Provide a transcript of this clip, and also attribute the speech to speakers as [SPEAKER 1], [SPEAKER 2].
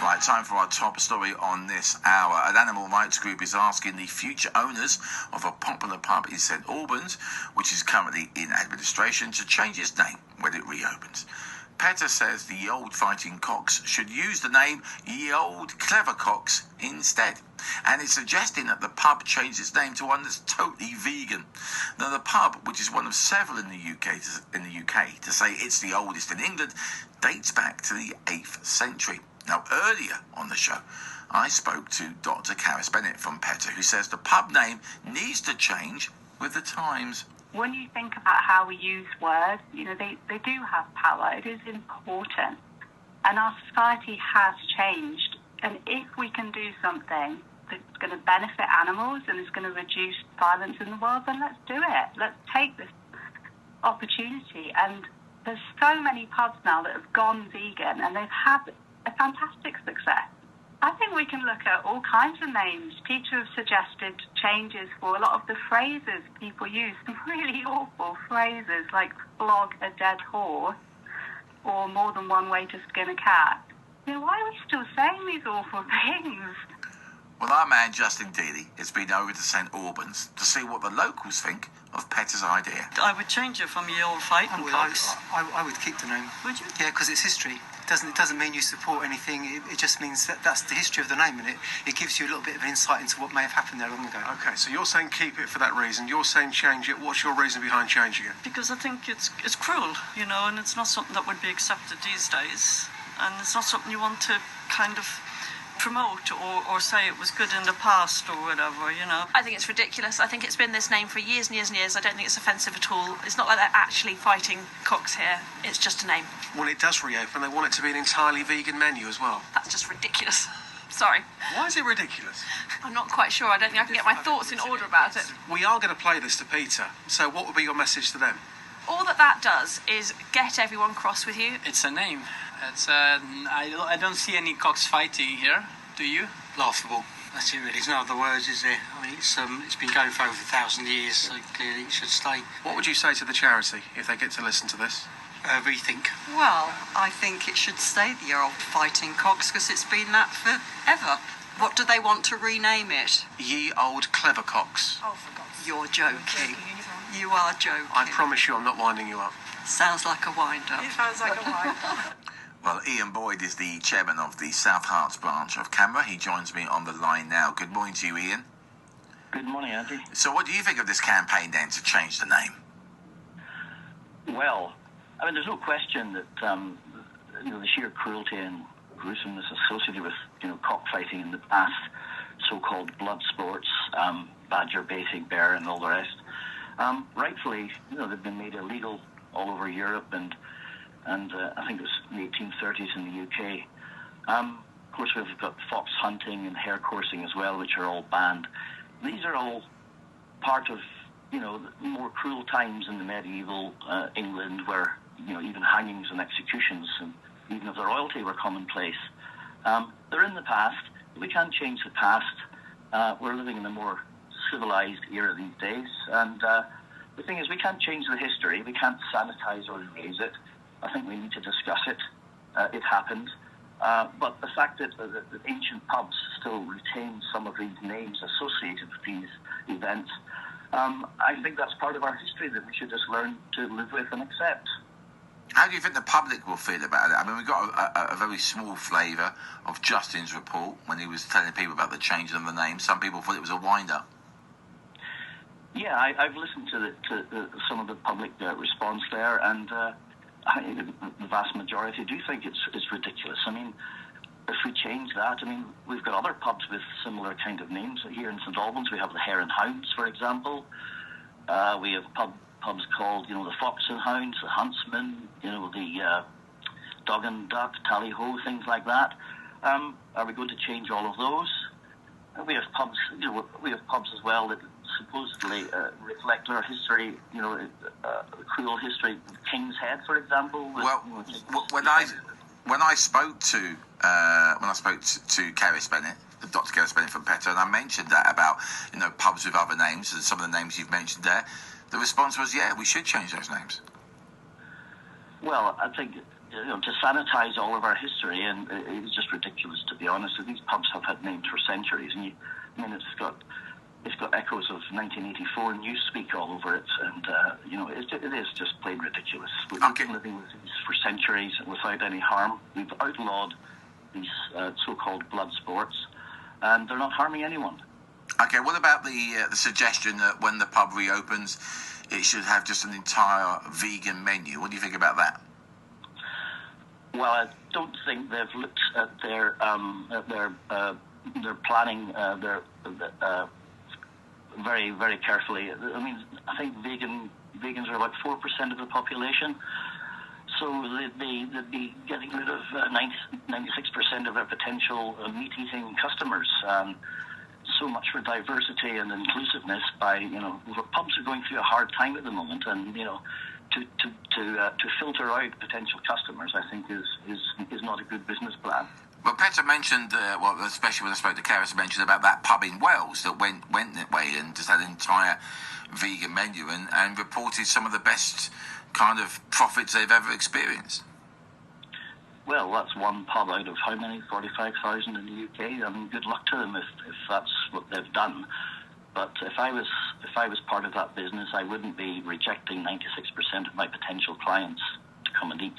[SPEAKER 1] Right, time for our top story on this hour. An animal rights group is asking the future owners of a popular pub in St Albans, which is currently in administration, to change its name when it reopens. PETA says the Ye Olde Fighting Cocks should use the name Ye Olde Clever Cocks instead. And it's suggesting that the pub change its name to one that's totally vegan. Now, the pub, which is one of several in the UK to say it's the oldest in England, dates back to the 8th century. Now, earlier on the show, I spoke to Dr. Caris Bennett from PETA, who says the pub name needs to change with the times.
[SPEAKER 2] When you think about how we use words, they do have power. It is important. And our society has changed. And if we can do something that's going to benefit animals and is going to reduce violence in the world, then let's do it. Let's take this opportunity. And there's so many pubs now that have gone vegan and they've had a fantastic success. I think we can look at all kinds of names. Peter have suggested changes for a lot of the phrases people use, some really awful phrases like flog a dead horse or more than one way to skin a cat. Why are we still saying these awful things?
[SPEAKER 1] Well, our man Justin Dealey has been over to St Albans to see what the locals think of PETA's idea.
[SPEAKER 3] I would change it from Ye Olde Fighting Cocks.
[SPEAKER 4] I would keep the name.
[SPEAKER 3] Would you?
[SPEAKER 4] Yeah, because it's history. It doesn't mean you support anything. It just means that's the history of the name, and it gives you a little bit of an insight into what may have happened there long ago.
[SPEAKER 5] Okay, so you're saying keep it for that reason. You're saying change it. What's your reason behind changing it?
[SPEAKER 3] Because I think it's cruel, and it's not something that would be accepted these days, and it's not something you want to kind of promote or say it was good in the past or whatever,
[SPEAKER 6] I think it's ridiculous. I think it's been this name for years and years and years. I don't think it's offensive at all. It's not like they're actually fighting cocks here. It's just a name.
[SPEAKER 5] When it does reopen, they want it to be an entirely vegan menu as well.
[SPEAKER 6] That's just ridiculous. Sorry.
[SPEAKER 5] Why is it ridiculous?
[SPEAKER 6] I'm not quite sure. I don't think I can get my thoughts in order about it.
[SPEAKER 5] We are going to play this to Peter, so what would be your message to them?
[SPEAKER 6] All that does is get everyone cross with you.
[SPEAKER 7] It's a name. I don't see any cocks fighting here. Do you?
[SPEAKER 8] Laughable. That's it really. There's no other words, is there? I mean, it's been going for over 1,000 years, so clearly it should stay.
[SPEAKER 5] What would you say to the charity if they get to listen to this?
[SPEAKER 8] Rethink.
[SPEAKER 3] Well, I think it should stay the Ye Olde Fighting Cocks because it's been that forever. What do they want to rename it?
[SPEAKER 5] Ye Olde Clever Cocks.
[SPEAKER 6] Oh, for God's sake.
[SPEAKER 3] You're joking. You are joking.
[SPEAKER 5] I promise you I'm not winding you up.
[SPEAKER 3] Sounds like a wind-up.
[SPEAKER 6] It sounds like a wind-up.
[SPEAKER 1] Well, Ian Boyd is the chairman of the South Hearts branch of CAMRA. He joins me on the line now. Good morning to you, Ian.
[SPEAKER 9] Good morning, Andy.
[SPEAKER 1] So what do you think of this campaign then to change the name?
[SPEAKER 9] Well, I mean, there's no question that the sheer cruelty and gruesomeness associated with cockfighting in the past, so-called blood sports, badger baiting, bear, and all the rest, rightfully, they've been made illegal all over Europe and I think it was in the 1830s in the UK. Of course, we've got fox hunting and hare coursing as well, which are all banned. These are all part of the more cruel times in the medieval England, where even hangings and executions, and even of the royalty, were commonplace. They're in the past. We can't change the past. We're living in a more civilized era these days, and the thing is, we can't change the history. We can't sanitize or erase it. I think we need to discuss it. It happened. But the fact that ancient pubs still retain some of these names associated with these events, I think that's part of our history that we should just learn to live with and accept.
[SPEAKER 1] How do you think the public will feel about it? I mean, we got a very small flavour of Justin's report when he was telling people about the change of the name. Some people thought it was a wind-up.
[SPEAKER 9] Yeah, I've listened to some of the public response there, and the vast majority do think it's ridiculous. I mean, if we change that, we've got other pubs with similar kind of names. Here in St Albans, we have the Hare and Hounds, for example. We have pubs called, the Fox and Hounds, the Huntsman, the Dog and Duck, Tally Ho, things like that. Are we going to change all of those? We have pubs, as well that supposedly reflect our history, the cruel history of King's Head, for example.
[SPEAKER 1] When I spoke to Caris Bennett, Dr. Caris Bennett from PETA, and I mentioned that about pubs with other names and some of the names you've mentioned there, the response was, yeah, we should change those names.
[SPEAKER 9] Well, I think to sanitise all of our history, and it's just ridiculous, to be honest. These pubs have had names for centuries, and it's got echoes of 1984 newspeak all over it, and it is just plain ridiculous. We've been living with these for centuries without any harm. We've outlawed these so-called blood sports, and they're not harming anyone.
[SPEAKER 1] Okay, what about the suggestion that when the pub reopens, it should have just an entire vegan menu? What do you think about that?
[SPEAKER 9] Well, I don't think they've looked at their planning very, very carefully. I mean, I think vegans are about 4% of the population, so they'd be getting rid of 96% of their potential meat-eating customers. So much for diversity and inclusiveness. Pubs are going through a hard time at the moment, and to filter out potential customers, I think is not a good business plan.
[SPEAKER 1] Well, Petter mentioned, especially when I spoke to Karis, mentioned about that pub in Wales that went that way and just had an entire vegan menu and reported some of the best kind of profits they've ever experienced.
[SPEAKER 9] Well, that's one pub out of how many? 45,000 in the UK. I mean, good luck to them if that's what they've done. But if I was part of that business, I wouldn't be rejecting 96% of my potential clients to come and eat.